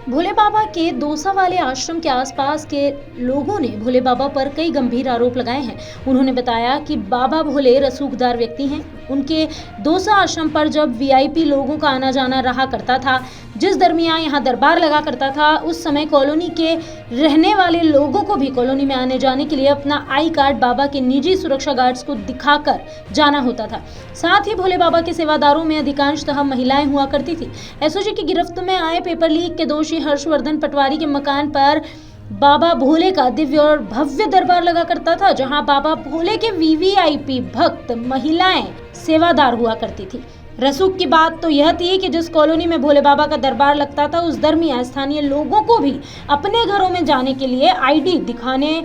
भोले बाबा के दौसा वाले आश्रम के आसपास के लोगों ने भोले बाबा पर कई गंभीर आरोप लगाए हैं। उन्होंने बताया कि बाबा भोले रसूखदार व्यक्ति हैं। उनके दौसा आश्रम पर जब वीआईपी लोगों का आना जाना रहा करता था, जिस दरमियान यहाँ दरबार लगा करता था, उस समय कॉलोनी के रहने वाले लोगों को भी कॉलोनी में आने जाने के लिए अपना आई कार्ड बाबा के निजी सुरक्षा गार्ड्स को दिखाकर जाना होता था। साथ ही भोले बाबा के सेवादारों में अधिकांशतः महिलाएं हुआ करती थी। एसओजी की गिरफ्त में आए पेपर लीक के दोषी हर्षवर्धन पटवारी के मकान पर बाबा भोले का दिव्य और भव्य दरबार लगा करता था, जहां बाबा भोले के वीवीआईपी भक्त महिलाएं सेवादार हुआ करती थी। रसूख की बात तो यह थी कि जिस कॉलोनी में भोले बाबा का दरबार लगता था, उस दरमियान स्थानीय लोगों को भी अपने घरों में जाने के लिए आईडी दिखाने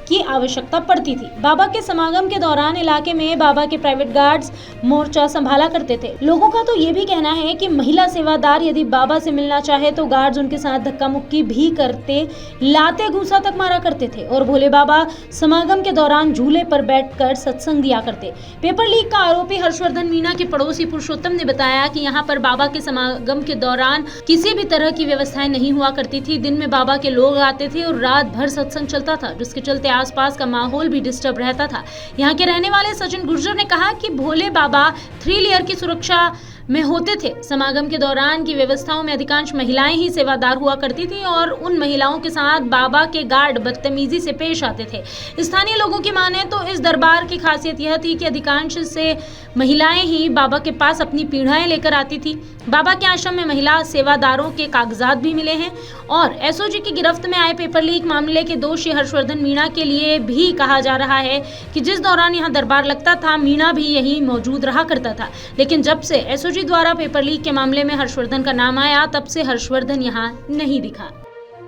की आवश्यकता पड़ती थी। बाबा के समागम के दौरान इलाके में बाबा के प्राइवेट गार्ड्स मोर्चा संभाला करते थे। लोगों का तो ये भी कहना है कि महिला सेवादार यदि बाबा से मिलना चाहे तो गार्ड्स उनके साथ धक्का मुक्की भी करते, लाते घूसा तक मारा करते थे और भोले बाबा समागम के दौरान झूले पर बैठकर सत्संग दिया करते। पेपर लीक का आरोपी हर्षवर्धन मीणा के पड़ोसी पुरुषोत्तम ने बताया कि यहाँ पर बाबा के समागम के दौरान किसी भी तरह की व्यवस्थाएं नहीं हुआ करती थी। दिन में बाबा के लोग आते थे और रात भर सत्संग चलता था, जिसके चलते आसपास का माहौल भी डिस्टर्ब रहता था। यहाँ के रहने वाले सचिन गुर्जर ने कहा कि भोले बाबा 3 लेयर की सुरक्षा में होते थे। समागम के दौरान की व्यवस्थाओं में अधिकांश महिलाएं ही सेवादार हुआ करती थी और उन महिलाओं के साथ बाबा के गार्ड बदतमीजी से पेश आते थे। स्थानीय लोगों की माने तो इस दरबार की खासियत यह थी कि अधिकांश से महिलाएं ही बाबा के पास अपनी पीढ़ाएं लेकर आती थी। बाबा के आश्रम में महिला सेवादारों के कागजात भी मिले हैं और एसओजी की गिरफ्त में आए पेपर लीक मामले के दोषी हर्षवर्धन मीणा के लिए भी कहा जा रहा है कि जिस दौरान यहाँ दरबार लगता था, मीणा भी यही मौजूद रहा करता था। लेकिन जब से एसओजी द्वारा पेपर लीक के मामले में हर्षवर्धन का नाम आया, तब से हर्षवर्धन यहाँ नहीं दिखा।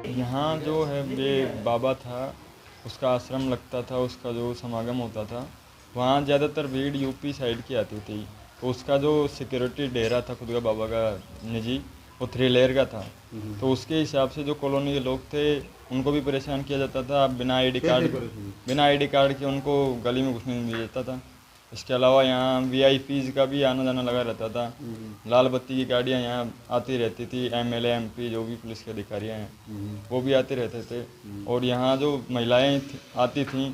यहाँ जो है ये बाबा था, उसका आश्रम लगता था, उसका जो समागम होता था, वहाँ ज़्यादातर भीड़ यूपी साइड की आती थी। तो उसका जो सिक्योरिटी डेरा था खुद का बाबा का निजी, वो 3 लेयर का था। तो उसके हिसाब से जो कॉलोनी के लोग थे उनको भी परेशान किया जाता था। बिना आईडी कार्ड के उनको गली में घुसने नहीं दिया जाता था। इसके अलावा यहाँ वीआईपीज़ का भी आना जाना लगा रहता था। लाल बत्ती की गाड़ियाँ यहाँ आती रहती थी। एमएलए एमपी जो भी पुलिस के अधिकारियाँ हैं वो भी आते रहते थे। और यहाँ जो महिलाएं आती थीं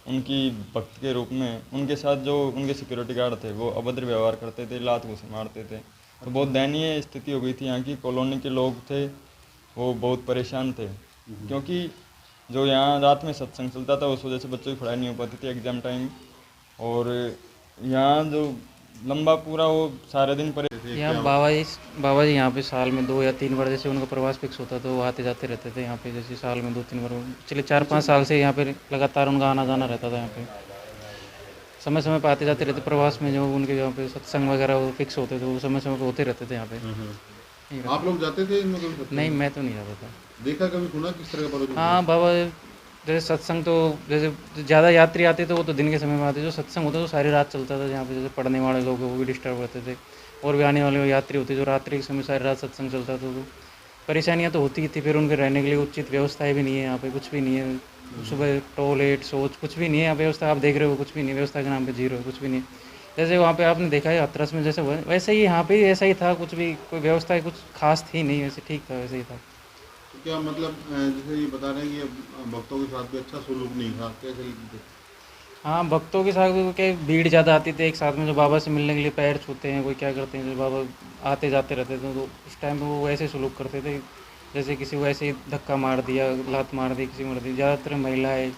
उनकी भक्त के रूप में, उनके साथ जो उनके सिक्योरिटी गार्ड थे वो अभद्र व्यवहार करते थे, लात घूंसे मारते थे। तो बहुत दयनीय स्थिति हो गई थी। यहाँ की कॉलोनी के लोग थे वो बहुत परेशान थे, क्योंकि जो यहाँ रात में सत्संग चलता था उस वजह से बच्चों की पढ़ाई नहीं हो पाती थी एग्ज़ाम टाइम। और यहाँ जो लंबा पूरा वो सारे दिन परे यहाँ बाबा जी यहाँ पे साल में 2 या 3 बार जैसे उनका प्रवास फिक्स होता तो वो आते जाते रहते थे यहाँ पे। जैसे साल में 2-3 बार, पिछले 4-5 साल से यहाँ पे लगातार उनका आना जाना रहता था। यहाँ पे समय समय पर आते जाते रहते। प्रवास में जो उनके यहाँ पे सत्संग वगैरह वो फिक्स होते थे, वो समय समय पर होते रहते थे यहाँ पे। आप लोग जाते थे इनमें? नहीं, मैं तो नहीं जाता था। देखा कभी सुना किस तरह का? हाँ, बाबा जैसे सत्संग तो जैसे ज़्यादा यात्री आते थे वो तो दिन के समय में आते। जो सत्संग होता तो सारी रात चलता था। जहाँ पे जैसे पढ़ने वाले लोग वो भी डिस्टर्ब करते थे और भी आने वाले यात्री होते जो रात्रि के समय सारी रात सत्संग चलता था। तो परेशानियाँ तो होती ही थी। फिर उनके रहने के लिए उचित व्यवस्थाएं भी नहीं है यहाँ पे, कुछ भी नहीं है। सुबह टॉयलेट शौच कुछ भी नहीं है यहाँ व्यवस्था। आप देख रहे हो कुछ भी नहीं, व्यवस्था के नाम पे जीरो, कुछ भी नहीं। जैसे वहाँ पे आपने देखा है हाथरस में जैसे वैसे ही यहाँ पे ऐसा ही था। कुछ भी कोई व्यवस्था कुछ खास थी नहीं, वैसे ठीक था, वैसे ही था। तो क्या मतलब जैसे ये बता रहे हैं कि भक्तों के साथ भी अच्छा सलूक नहीं था, कैसे? हाँ, भक्तों के साथ क्या भीड़ ज़्यादा आती थी एक साथ में। जो बाबा से मिलने के लिए पैर छूते हैं, कोई क्या करते हैं, जो बाबा आते जाते रहते थे तो उस टाइम पे वो वैसे सलूक करते थे जैसे किसी को ऐसे ही धक्का मार दिया, लात मार दी, किसी मार दी। ज़्यादातर महिलाएं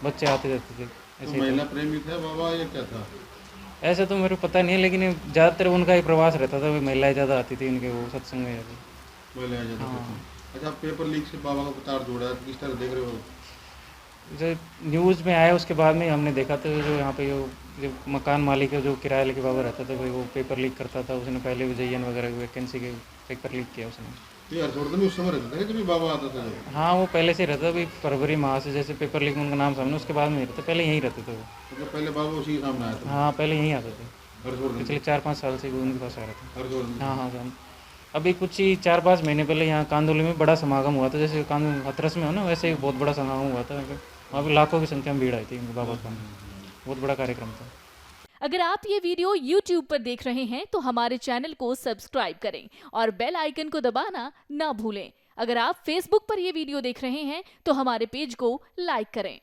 बच्चे आते रहते थे। तो महिला प्रेमी था बाबा या क्या था? ऐसा तो मेरे को पता नहीं है, लेकिन ज़्यादातर उनका ही प्रवास रहता था। महिलाएं ज़्यादा आती थी उनके वो सत्संग में। महिलाएं ज़्यादा? हाँ। अच्छा, पेपर लीक से बाबा का प्रचार जोड़ा है, किस तरह देख रहे हो? जो न्यूज़ में आया उसके बाद में हमने देखा था। जो यहाँ पे जो मकान मालिक है, जो किराया लेके बाबा रहता था, भाई वो पेपर लीक करता था। उसने पहले भी JN वगैरह वैकेंसी के पेपर लीक किया उसने। ये हर्षवर्धन भी उस समय रहता था जब भी बाबा आता था? हाँ, वो पहले से रहता था। अभी फरवरी माह से जैसे पेपर लीक में उनका नाम सामने, उसके बाद में नहीं रहता। पहले यहीं रहते थे वो। मतलब पहले बाबा उसी के सामने आया था? हाँ, पहले यहीं आते थे। हर्षवर्धन पिछले 4-5 साल से वो उनके पास आ रहा था। हर्षवर्धन? हाँ हाँ। अभी कुछ ही 4-5 महीने पहले यहाँ कांदोली में बड़ा समागम हुआ था। जैसे हाथरस में हो ना, वैसे ही बहुत बड़ा समागम हुआ था। वहाँ पर लाखों की संख्या में भीड़ आई थी बाबा का। बहुत बड़ा कार्यक्रम था। अगर आप ये वीडियो YouTube पर देख रहे हैं तो हमारे चैनल को सब्सक्राइब करें और बेल आइकन को दबाना ना भूलें। अगर आप Facebook पर ये वीडियो देख रहे हैं तो हमारे पेज को लाइक करें।